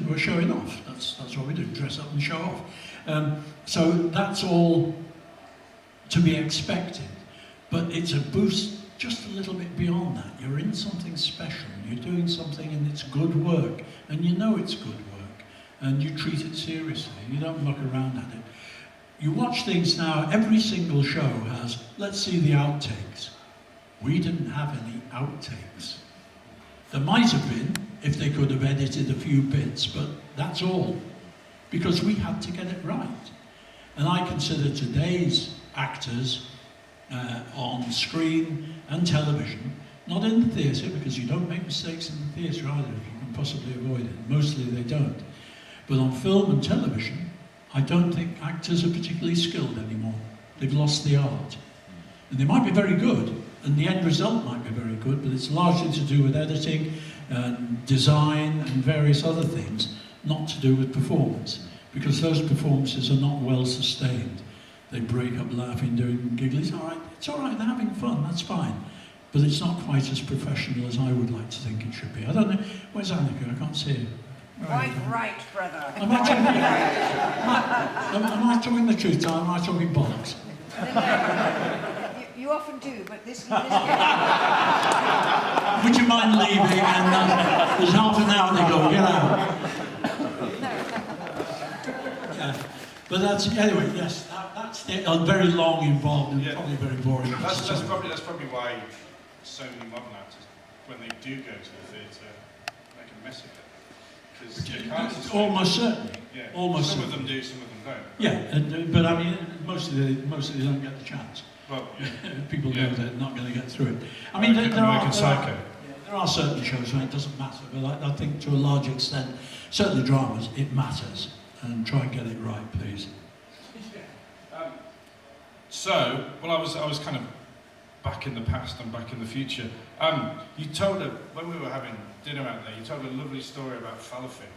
we're showing off. That's what we do, dress up and show off. So that's all to be expected, but it's a boost just a little bit beyond that. You're in something special, you're doing something and it's good work, and you know it's good work, and you treat it seriously, you don't muck around at it. You watch things now, every single show has, let's see the outtakes. We didn't have any outtakes. There might have been, if they could have edited a few bits, but that's all. Because we had to get it right. And I consider today's actors on screen and television, not in the theatre, because you don't make mistakes in the theatre either if you can possibly avoid it. Mostly they don't. But on film and television, I don't think actors are particularly skilled anymore. They've lost the art. And they might be very good, and the end result might be very good, but it's largely to do with editing and design and various other things, not to do with performance, because those performances are not well sustained. They break up laughing, doing giggling. It's all right, they're having fun, that's fine. But it's not quite as professional as I would like to think it should be. I don't know, where's Annika? I can't see her. Right, brother. Am I talking the truth, or am I talking bollocks? You often do, but this Would you mind leaving? And there's half an hour to go, get out. Yeah. But that's, anyway, yes, that's it. Very long involved and probably very boring. That's probably why so many modern actors, when they do go to the theatre, make a mess of it. Almost certainly. Yeah. Almost some certainly. of them do, some of them don't. Yeah, but I mean, mostly they don't get the chance. Well, yeah. People know they're not going to get through it. I mean, there are certain shows where it doesn't matter, but I think to a large extent, certainly dramas, it matters. And try and get it right, please. So, well, I was kind of back in the past and back in the future. You told when we were having dinner out there, you told a lovely story about Fallowfield.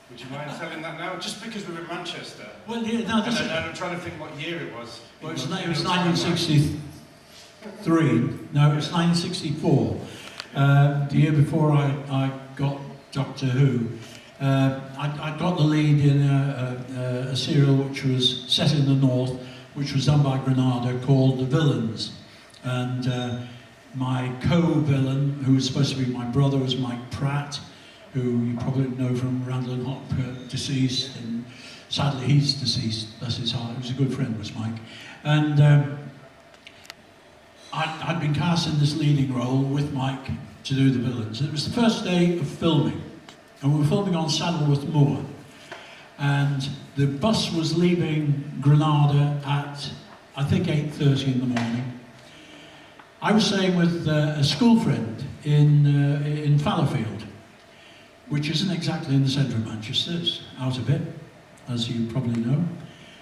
Would you mind telling that now? Just because we were in Manchester. Well, yeah, no, and I'm trying to think what year it was. Well, it was 1963. No, it was 1964. The year before I got Doctor Who. I got the lead in a serial which was set in the north, which was done by Granada, called The Villains. And my co-villain, who was supposed to be my brother, was Mike Pratt, who you probably know from Randall and Hop, deceased, and sadly he's deceased, bless his heart. He was a good friend, was Mike. And I'd been cast in this leading role with Mike to do The Villains. It was the first day of filming, and we were filming on Saddleworth Moor. And the bus was leaving Granada at, I think, 8:30 in the morning. I was staying with a school friend in Fallowfield, which isn't exactly in the centre of Manchester, it's out a bit, as you probably know.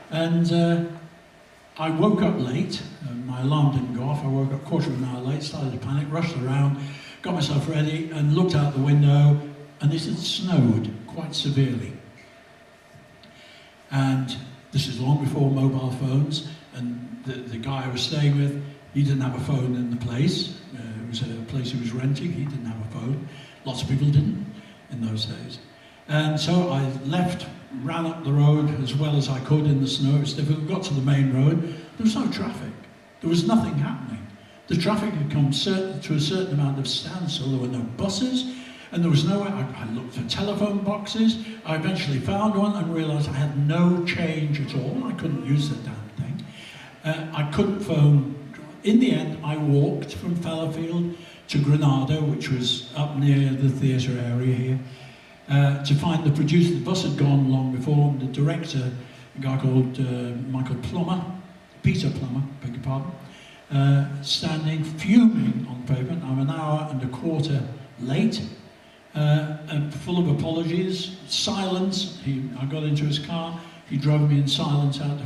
And I woke up late, my alarm didn't go off, I woke up a quarter of an hour late, started to panic, rushed around, got myself ready, and looked out the window, and it had snowed quite severely. And this is long before mobile phones, and the guy I was staying with, he didn't have a phone in the place. It was a place he was renting, he didn't have a phone. Lots of people didn't in those days. And so I left, ran up the road as well as I could in the snow. It was difficult, got to the main road. There was no traffic. There was nothing happening. The traffic had come to a certain amount of standstill. There were no buses, and there was nowhere. I looked for telephone boxes. I eventually found one and realised I had no change at all. I couldn't use the damn thing. I couldn't phone. In the end, I walked from Fallowfield to Granada, which was up near the theatre area here, to find the producer. The bus had gone long before, and the director, a guy called Peter Plummer, beg your pardon, standing fuming on pavement. I'm an hour and a quarter late, and full of apologies, silence. I got into his car, he drove me in silence out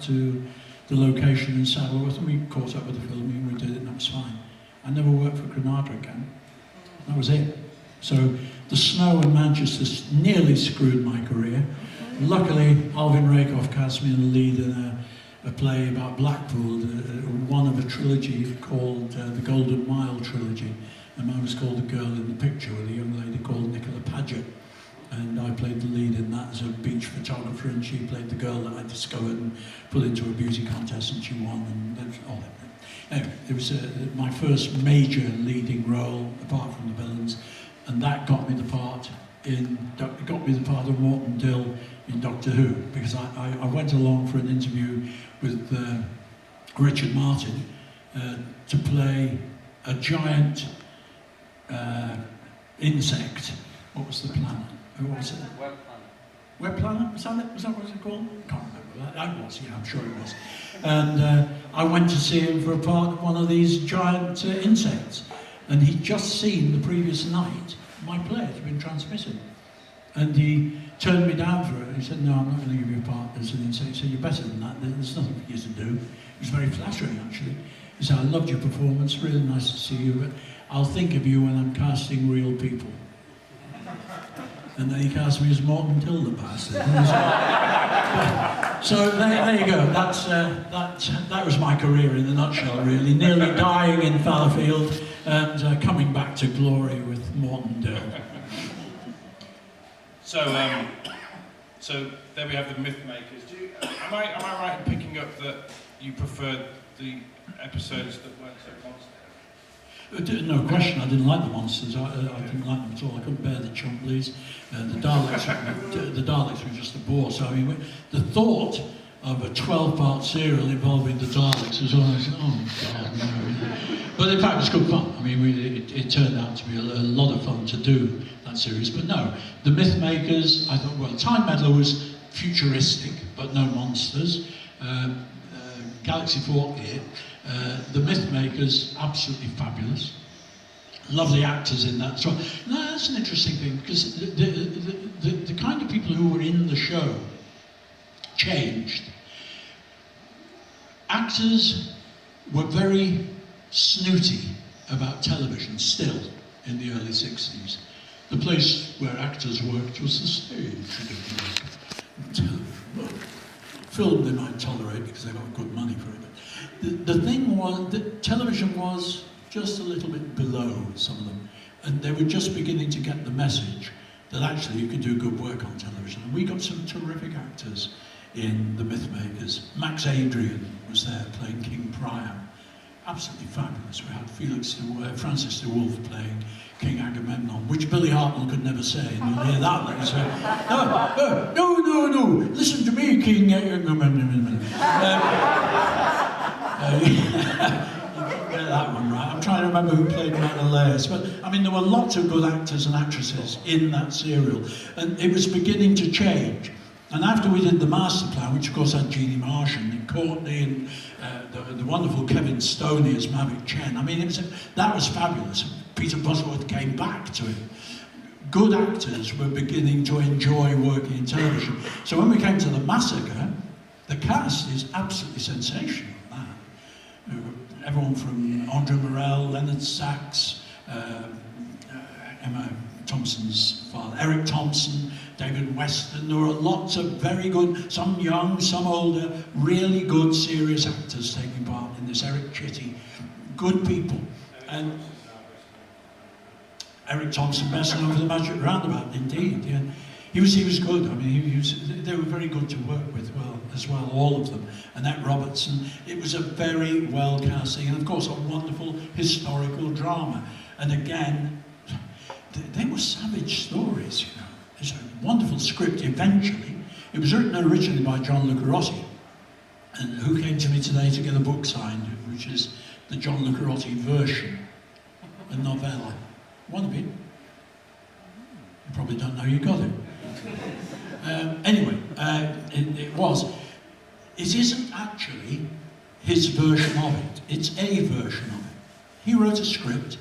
to the location in Saddleworth, and we caught up with the filming, and we did it, and that was fine. I never worked for Granada again. That was it. So the snow in Manchester nearly screwed my career. Luckily, Alvin Rakoff cast me in the lead in a play about Blackpool, one of a trilogy called the Golden Mile trilogy. And mine was called The Girl in the Picture, with a young lady called Nicola Paget. and I played the lead in that as a beach photographer, and she played the girl that I discovered and put into a beauty contest, and she won, and all that. Anyway, it was my first major leading role, apart from the villains, and that got me the part of Morton Dill in Doctor Who, because I went along for an interview with Richard Martin to play a giant insect. What was the planet? What was it? Web planet. Web planet? Was that it? Was that what it was called? Can't remember. That was, yeah, I'm sure it was. And I went to see him for a part of one of these giant insects, and he'd just seen the previous night my play had been transmitted, and he turned me down for it. He said, "No, I'm not going to give you a part as an insect." He said, "You're better than that. There's nothing for you to do." It was very flattering, actually. He said, "I loved your performance. Really nice to see you, but I'll think of you when I'm casting real people." And then he cast me as Morton Dill, the bastard. So there you go. That was my career in a nutshell, really. Nearly dying in Fallowfield and coming back to glory with Morton Dill. So there we have the myth makers. Am I right in picking up that you preferred the episodes that weren't so monster? No question, I didn't like the monsters. I didn't like them at all. I couldn't bear the Chumblies. The Daleks were just a bore. So I mean, the thought of a 12-part serial involving the Daleks was always, oh God, no. But in fact, it was good fun. I mean, it turned out to be a lot of fun to do that series. But no, the Mythmakers, I thought, well, Time Meddler was futuristic, but no monsters. Galaxy Fort here. The Mythmakers, absolutely fabulous. Lovely actors in that. So that's an interesting thing, because the kind of people who were in the show changed. Actors were very snooty about television still in the early 60s. The place where actors worked was the stage. Film they might tolerate because they got good money for it. The thing was that television was just a little bit below some of them, and they were just beginning to get the message that actually you could do good work on television. And we got some terrific actors in The Mythmakers. Max Adrian was there playing King Priam. Absolutely fabulous. We had Francis de Wolfe playing King Agamemnon, which Billy Hartnell could never say, and you'll hear that later. So, no, listen to me, King Agamemnon. Get that one right. I'm trying to remember who played Menelaus, but I mean, there were lots of good actors and actresses in that serial, and it was beginning to change. And after we did the master plan, which of course had Jeannie Marsh and Courtney and the wonderful Kevin Stoney as Mavic Chen, I mean, that was fabulous. Peter Bosworth came back to it. Good actors were beginning to enjoy working in television. So when we came to The Massacre, the cast is absolutely sensational. Everyone from Andre Morel, Leonard Sachs, Emma Thompson's father, Eric Thompson, David Weston. There were lots of very good, some young, some older, really good, serious actors taking part in this. Eric Chitty, good people. And Eric Thompson, best known for The Magic Roundabout, indeed. Yeah. He was good. I mean, they were very good to work with as well, all of them. Annette Robertson. It was a very well casting, and of course a wonderful historical drama. And again, they were savage stories, you know. It's a wonderful script eventually. It was written originally by John Lucarotti, and who came to me today to get a book signed, which is the John Lucarotti version, a novella. One of it. You probably don't know you got it. Anyway, it isn't actually his version of it, it's a version of it. He wrote a script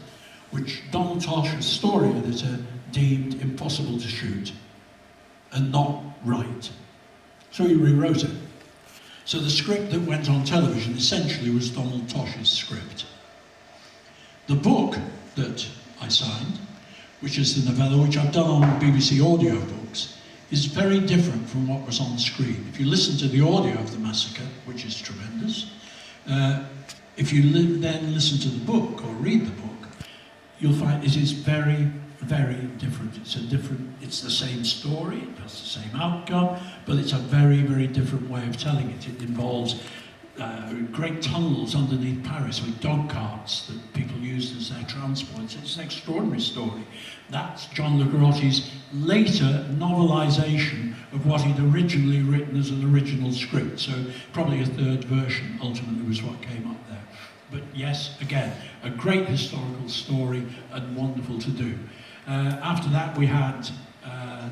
which Donald Tosh, a story editor, deemed impossible to shoot and not write. So he rewrote it. So the script that went on television essentially was Donald Tosh's script. The book that I signed, which is the novella which I've done on BBC audiobooks, is very different from what was on screen. If you listen to the audio of The Massacre, which is tremendous, if you then listen to the book or read the book, you'll find it is very, very different. It's the same story, it has the same outcome, but it's a very, very different way of telling it. It involves great tunnels underneath Paris with dog carts that people used as their transports. It's an extraordinary story. That's John Le Carotti's later novelisation of what he'd originally written as an original script. So probably a third version ultimately was what came up there. But yes, again, a great historical story and wonderful to do. After that we had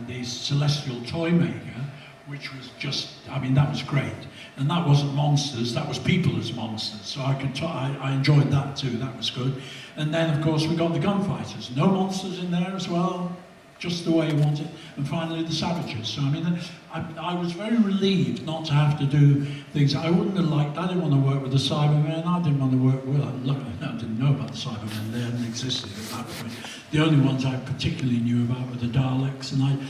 the Celestial Toy Maker, which was just, I mean, that was great. And that wasn't monsters, that was people as monsters. So I enjoyed that too, that was good. And then, of course, we got the Gunfighters. No monsters in there as well, just the way you want it. And finally, the Savages. So, I mean, I was very relieved not to have to do things I wouldn't have liked. I didn't want to work with the Cybermen, I didn't want to work with, I didn't know about the Cybermen, they hadn't existed at that point. The only ones I particularly knew about were the Daleks, and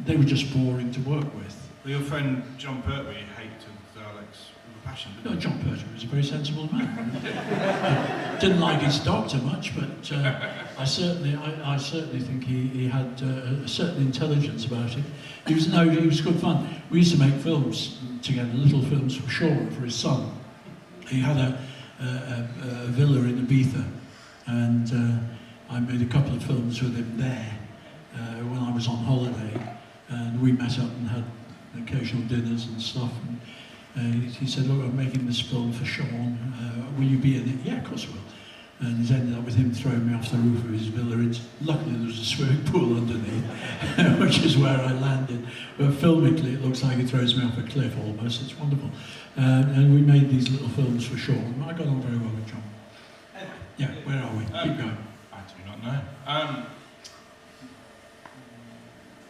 they were just boring to work with. Well, your friend John Pertwee hated Daleks with a passion, didn't No, he? John Pertwee was a very sensible man. Didn't like his doctor much, but I certainly think he had a certain intelligence about it. He was good fun. We used to make films together, little films for Sean, for his son. He had a villa in Ibiza, and I made a couple of films with him there when I was on holiday, and we met up and had occasional dinners and stuff. And he said, "Look, I'm making this film for Sean. Will you be in it?" "Yeah, of course I will." And it ended up with him throwing me off the roof of his villa. Luckily, there was a swimming pool underneath, which is where I landed. But filmically, it looks like he throws me off a cliff almost. It's wonderful. And we made these little films for Sean. I got on very well with John. Anyway, Yeah, where are we? Keep going. I do not know.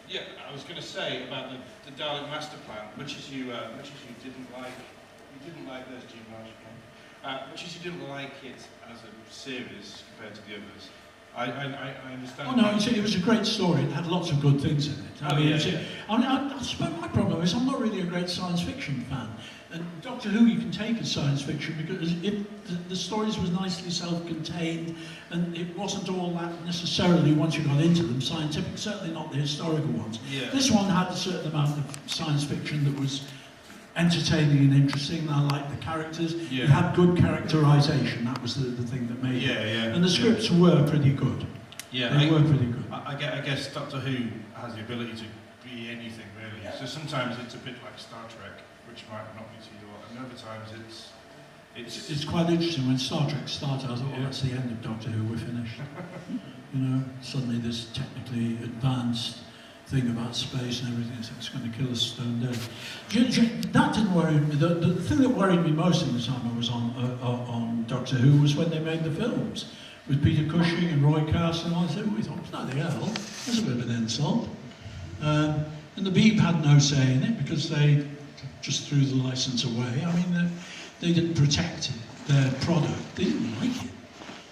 Yeah, I was going to say about the Dalek master plan, much as you didn't like, those Gene Marshall plan, much as you didn't like it as a series compared to the others. I understand. Oh no, it was a great story. It had lots of good things in it. I suppose my problem is I'm not really a great science fiction fan. And Doctor Who you can take as science fiction because the stories was nicely self-contained, and it wasn't all that necessarily, once you got into them, scientific, certainly not the historical ones. Yeah. This one had a certain amount of science fiction that was entertaining and interesting, and I liked the characters. Yeah. It had good characterisation, that was the thing that made it. Yeah. And the scripts were pretty good. Yeah, They were pretty good. I guess Doctor Who has the ability to be anything really. So sometimes it's a bit like Star Trek, which might not be to you, and other times It's quite interesting. When Star Trek started, I thought, well, that's the end of Doctor Who, we're finished. You know, suddenly this technically advanced thing about space and everything, so it's going to kill us stone dead. That didn't worry me. The thing that worried me most in the time I was on Doctor Who was when they made the films, with Peter Cushing and Roy Carson and all. I said, we thought, bloody hell, that's a bit of an insult. And the Beeb had no say in it, because they just threw the license away. I mean, they didn't protect their product. They didn't like it.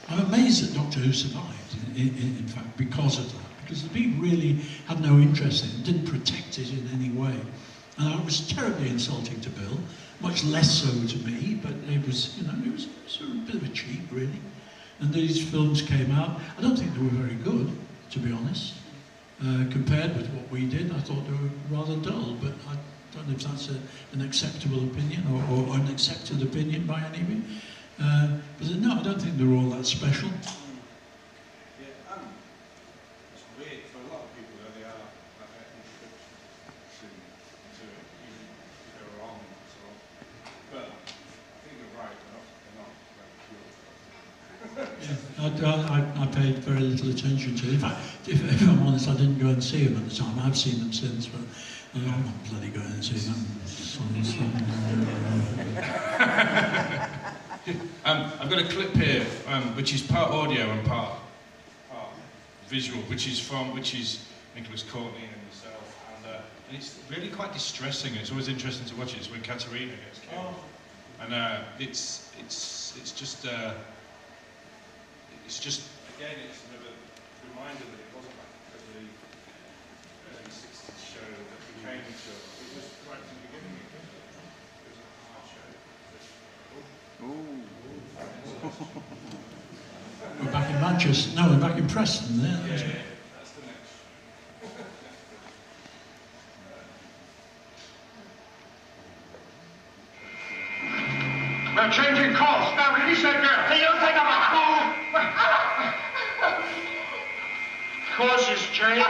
I'm amazed that Doctor Who survived, in fact, because of that. Because the Beeb really had no interest in it, didn't protect it in any way. And it was terribly insulting to Bill, much less so to me, but it was, you know, it was sort of a bit of a cheat, really. And these films came out. I don't think they were very good, to be honest. Compared with what we did, I thought they were rather dull, but I don't know if that's an acceptable opinion or an accepted opinion by anybody. But no, I don't think they were all that special. Yeah, it's weird for a lot of people though, they are like an introduction to it, even if they're wrong. So, but I think you're right, they're not very pure. Yeah, I paid very little attention to it. In fact, if I'm honest, I didn't go and see them at the time. I've seen them since, but I'm not bloody going and see them. I've got a clip here, which is part audio and part visual, which is Nicholas Courtney and yourself, and it's really quite distressing. It's always interesting to watch it. It's when Katerina gets killed, and it's just again, it's another reminder that it wasn't like a early 60s show that became a show. It was right from the beginning. It was a hard show. We're back in Manchester. No, we're back in Preston there. Yeah, that's They're changing course. Now, release that girl. Do you think I'm a fool? Course is changed.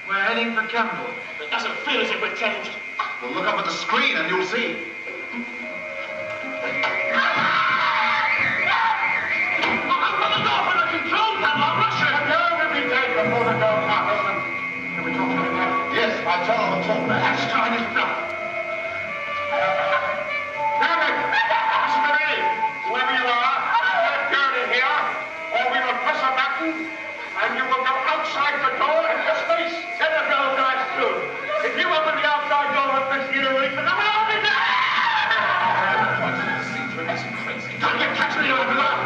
We're heading for Campbell. It doesn't feel as if we're changed. Well, look up at the screen and you'll see. Before the door can't open. Can we talk to him now? Yes, I'll tell him to talk now. That's kind enough. Damn it! Mr. A, whoever you are, get a girl in here, or we will press a button, and you will go outside the door in your space. Set the girl guys through. If you open the outside door with this here week, then I will open it! Don't get catch me on the door!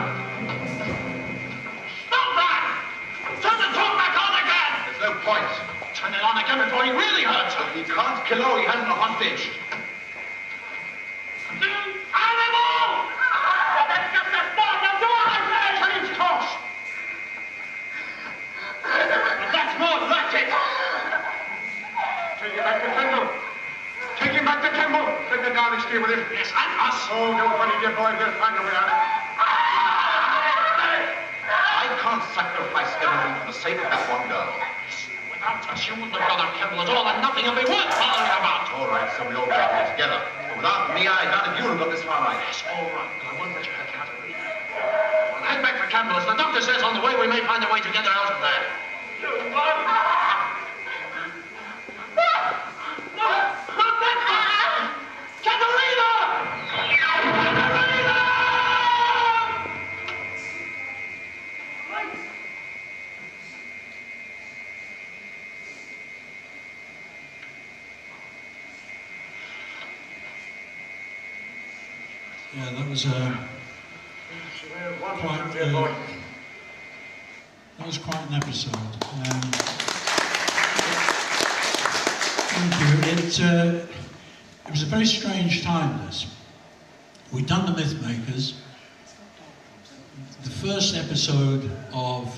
No point. Turn it on again before he really hurts her. He can't kill her, he hasn't a hostage. Animal! That's just a start. The door, I say! Change course. But that's more like it. Take him back to Kendall. Take him back to Kendall. Take the down and stay with him. Yes, and us. Oh, don't worry, dear boy. We'll find a way out. I can't sacrifice everything for the sake of that one girl. Without us, you wouldn't have done Campbell at all, and nothing would be worth bothering about. All right, so we all got here together. But without me, I doubt if you would have got this far right. Yes, all right, but I won't let you have Catherine. Well, head back for Campbell's. The doctor says on the way we may find a way to get her out of there. You what? No, not that one! Caterina! Caterina! Yeah, that was quite an episode. Thank you. It was a very strange time, this. We'd done the Myth Makers. The first episode of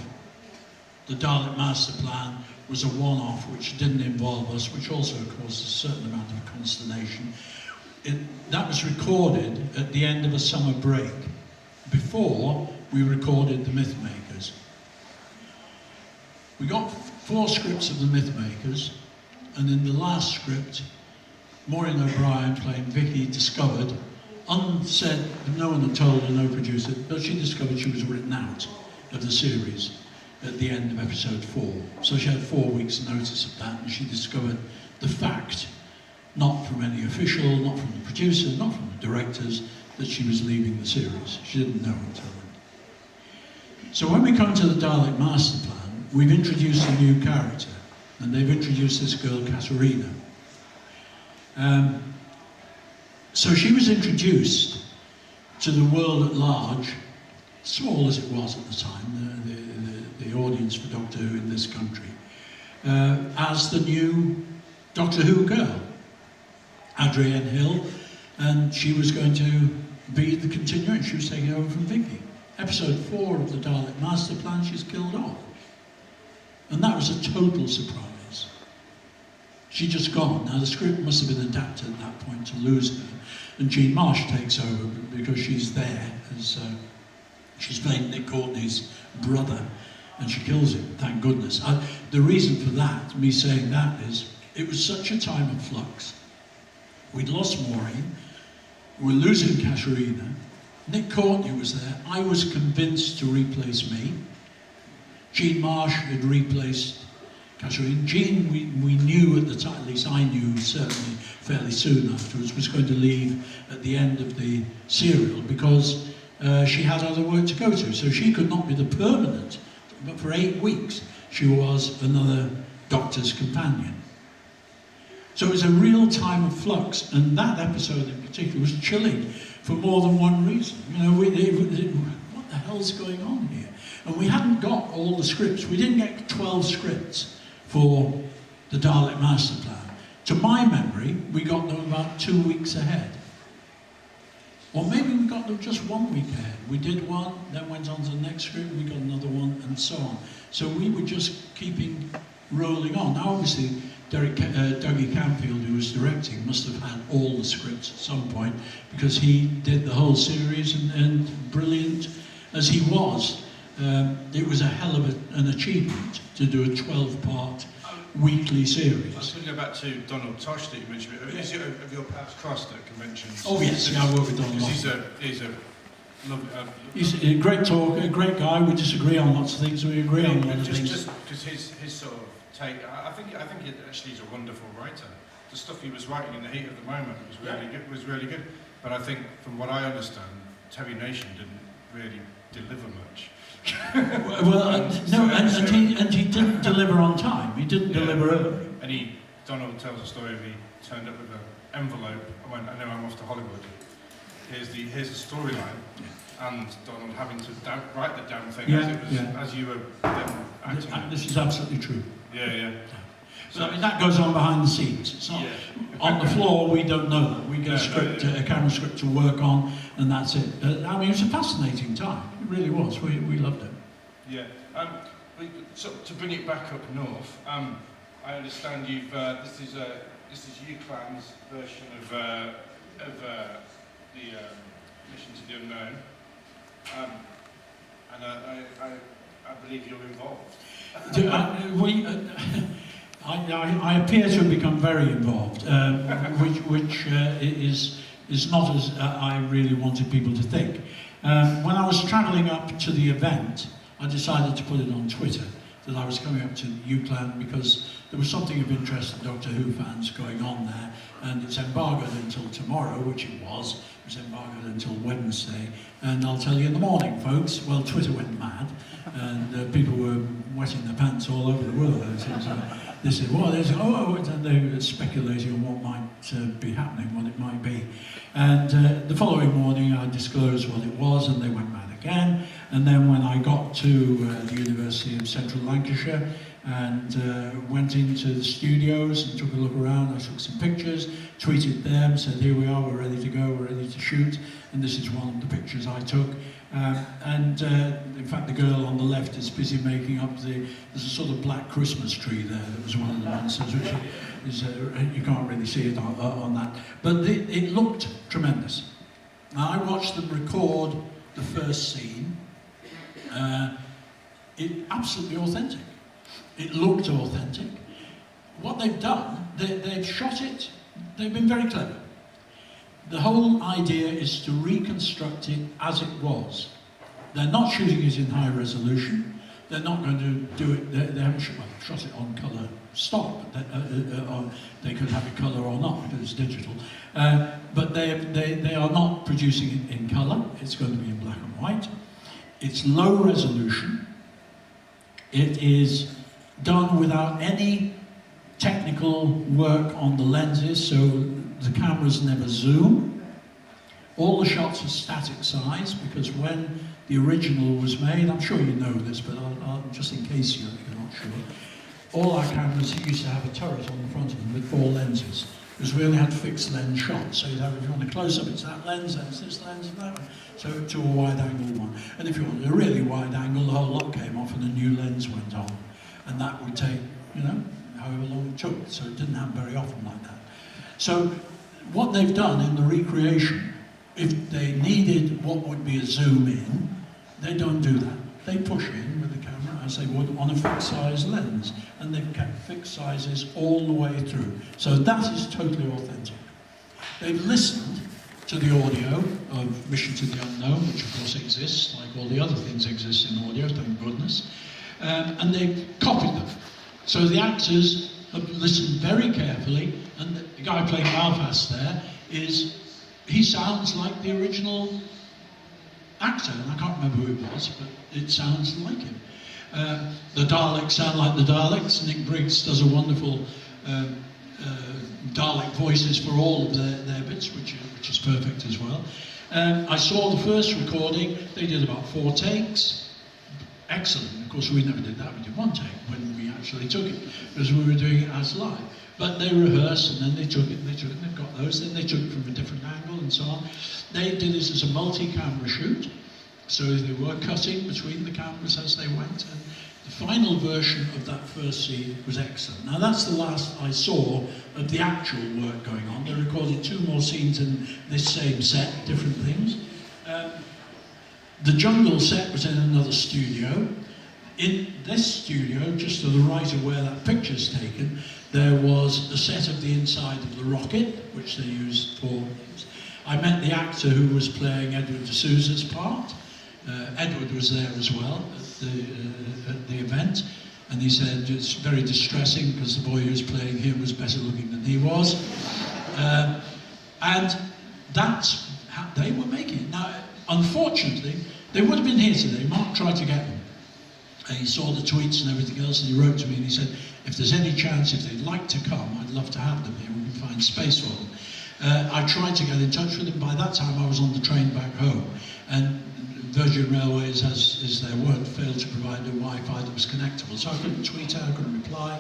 the Dalek Master Plan was a one-off, which didn't involve us, which also caused a certain amount of consternation. That was recorded at the end of a summer break, before we recorded the Myth Makers. We got 4 scripts of the Myth Makers, and in the last script, Maureen O'Brien, playing Vicky, discovered, unsaid, no one had told her, no producer, but she discovered she was written out of the series at the end of episode 4. So she had 4 weeks' notice of that, and she discovered the fact, not from any official, not from the producer, not from the directors, that she was leaving the series. She didn't know until then. So when we come to the Dalek Master Plan, we've introduced a new character, and they've introduced this girl, Katerina. So she was introduced to the world at large, small as it was at the time, the audience for Doctor Who in this country, as the new Doctor Who girl, Adrienne Hill, and she was going to be the continuing. She was taking over from Vicky. Episode 4 of the Dalek Master Plan, she's killed off. And that was a total surprise. She'd just gone. Now the script must have been adapted at that point to lose her, and Jean Marsh takes over because she's there, as she's playing Nick Courtney's brother, and she kills him, thank goodness. The reason for that, me saying that, is it was such a time of flux. We'd lost Maureen, we're losing Katerina, Nick Courtney was there, I was convinced to replace me. Jean Marsh had replaced Katerina. Jean, we knew at the time, at least I knew certainly fairly soon afterwards, was going to leave at the end of the serial because she had other work to go to, so she could not be the permanent, but for 8 weeks she was another doctor's companion. So it was a real time of flux, and that episode in particular was chilling for more than one reason. You know, what the hell's going on here? And we hadn't got all the scripts. We didn't get 12 scripts for the Dalek Master Plan. To my memory, we got them about 2 weeks ahead. Or maybe we got them just 1 week ahead. We did one, then went on to the next script, we got another one, and so on. So we were just keeping rolling on. Now, obviously, Dougie Camfield, who was directing, must have had all the scripts at some point, because he did the whole series, and brilliant as he was, it was a hell of an achievement to do a 12-part weekly series. I was going to go back to Donald Tosh that you mentioned. Have your paths crossed at conventions? Oh yes, yeah, I work with Donald. Because he's a lovely... He's a great talker, a great guy. We disagree on lots of things, we agree on lots of things. Just because his sort of take, I think it actually he's a wonderful writer. The stuff he was writing in the heat of the moment was really good. But I think, from what I understand, Terry Nation didn't really deliver much. And he didn't deliver on time. He didn't deliver early. And Donald tells a story of he turned up with an envelope. I went, I know I'm off to Hollywood. Here's the storyline. And Donald having to write the damn thing as you were then acting. This is absolutely true. Yeah. So, I mean, that goes on behind the scenes. It's not on the floor. We don't know that. We get a camera script to work on, and that's it. I mean, it was a fascinating time. It really was. We loved it. Yeah. So to bring it back up north, I understand you've. This is UCLAN's version of the Mission to the Unknown, and I believe you're involved. I appear to have become very involved, which is not as I really wanted people to think. When I was travelling up to the event, I decided to put it on Twitter that I was coming up to UCLAN because there was something of interest to Doctor Who fans going on there, and it's embargoed until tomorrow, which it was. It was embargoed until Wednesday, and I'll tell you in the morning, folks. Well, Twitter went mad, and people were wetting their pants all over the world. They said, "What is it?" And they were speculating on what might be happening, what it might be. And the following morning, I disclosed what it was, and they went mad again. And then when I got to the University of Central Lancashire and went into the studios and took a look around, I took some pictures, tweeted them, said, "Here we are, we're ready to go, we're ready to shoot." And this is one of the pictures I took. In fact, the girl on the left is busy making up there's a sort of black Christmas tree there. That was one of the answers, which is, you can't really see it on that. But it looked tremendous. Now, I watched them record the first scene. It absolutely authentic. It looked authentic. What they've done, they've shot it, they've been very clever. The whole idea is to reconstruct it as it was. They're not shooting it in high resolution. They're not going to do it, they haven't shot it on colour stock, but they could have it colour or not because it's digital. But they are not producing it in colour. It's going to be in black and white. It's low resolution. It is done without any technical work on the lenses, so the cameras never zoom. All the shots are static size because when the original was made, I'm sure you know this, but I'll just in case you're not sure, all our cameras used to have a turret on the front of them with 4 lenses, because we only had fixed lens shots. So you'd have, if you want a close-up, it's that lens, that's this lens, and that one. So to a wide-angle one. And if you wanted a really wide angle, the whole lot came off and a new lens went on. And that would take, however long it took. So it didn't happen very often like that. So what they've done in the recreation, if they needed what would be a zoom in, they don't do that. They push in with the camera as they would on a fixed size lens, and they've kept fixed sizes all the way through. So that is totally authentic. They've listened to the audio of Mission to the Unknown, which of course exists, like all the other things exist in audio, thank goodness, and they've copied them. So the actors have listened very carefully, and the guy playing Belfast there he sounds like the original actor, and I can't remember who it was, but it sounds like him. The Daleks sound like the Daleks. Nick Briggs does a wonderful Dalek voices for all of their bits, which is perfect as well. I saw the first recording. They did about 4 takes. Excellent. Of course, we never did that. We did 1 take when we actually took it, because we were doing it as live. But they rehearsed, and then they took it, and they've got those. Then they took it from a different angle and so on. They did this as a multi-camera shoot, so they were cutting between the cameras as they went, and The final version of that first scene was excellent. Now that's the last I saw of the actual work going on. They recorded 2 more scenes in this same set, different things. The jungle set was in another studio. In this studio, just to the right of where that picture's taken, there was a set of the inside of the rocket, which they used for... I met the actor who was playing Edward de Souza's part. Edward was there as well at the event, and he said it's very distressing because the boy who was playing him was better looking than he was. And that's how they were making it. Now, unfortunately, they would have been here today. Mark tried to get them. And he saw the tweets and everything else, and he wrote to me and he said, if there's any chance, if they'd like to come, I'd love to have them here. We can find space for them. I tried to get in touch with them. By that time, I was on the train back home. And Virgin Railways, as is their word, failed to provide a Wi-Fi that was connectable. So I couldn't tweet out, I couldn't reply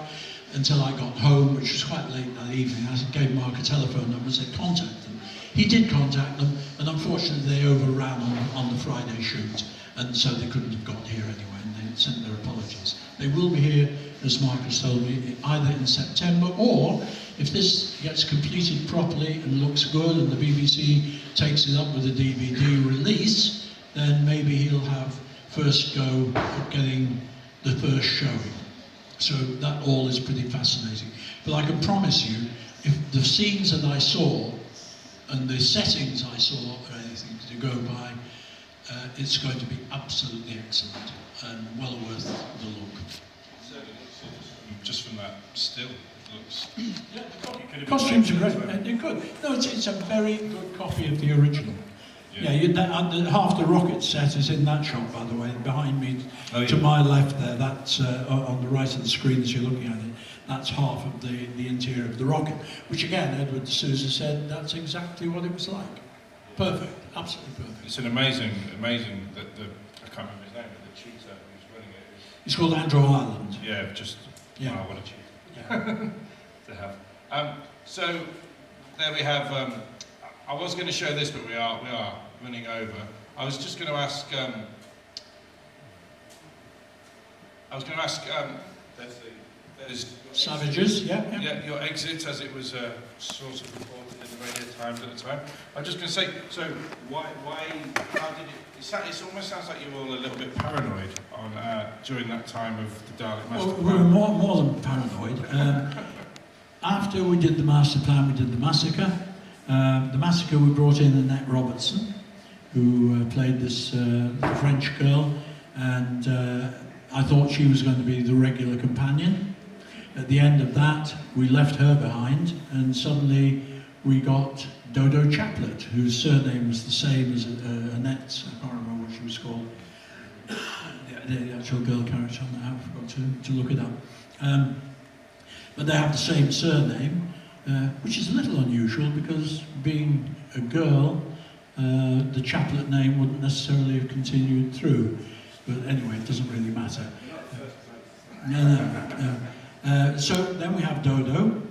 until I got home, which was quite late that evening. I gave Mark a telephone number and said, contact them. He did contact them, and unfortunately they overran on the Friday shoot, and so they couldn't have got here anyway, and they sent their apologies. They will be here, as Mark has told me, either in September, or if this gets completed properly and looks good and the BBC takes it up with a DVD release, then maybe he'll have first go at getting the first showing. So that all is pretty fascinating. But I can promise you, if the scenes that I saw and the settings I saw are anything to go by, it's going to be absolutely excellent and well worth the look. Just from that still, it looks... Yeah, the costumes are great. They're good. No, it's a very good copy of the original. Yeah, half the rocket set is in that shot, by the way, behind me, to my left there. That's on the right of the screen as you're looking at it. That's half of the interior of the rocket, which again, Edward de Souza said that's exactly what it was like. Perfect, absolutely perfect. It's an amazing that I can't remember his name, but the cheetah who's running it. It's called Andrew Island. Yeah, just wow, what a cheetah to have. So there we have. I was going to show this, but we are running over. I was just going to ask. There's Savages, yeah. Yeah, your exit, as it was sort of reported in the Radio Times at the time. I'm just going to say, so why, how did it almost sounds like you were all a little bit paranoid on during that time of the Dalek Master Plan. We were more than paranoid. After we did the master plan, we did the massacre. The massacre, we brought in Annette Robertson, who played this French girl, and I thought she was going to be the regular companion. At the end of that, we left her behind, and suddenly we got Dodo Chaplet, whose surname was the same as Annette's. I can't remember what she was called. The actual girl character on that, I forgot to look it up. But they have the same surname, which is a little unusual because being a girl, the Chaplet name wouldn't necessarily have continued through. But anyway, it doesn't really matter. No. So then we have Dodo,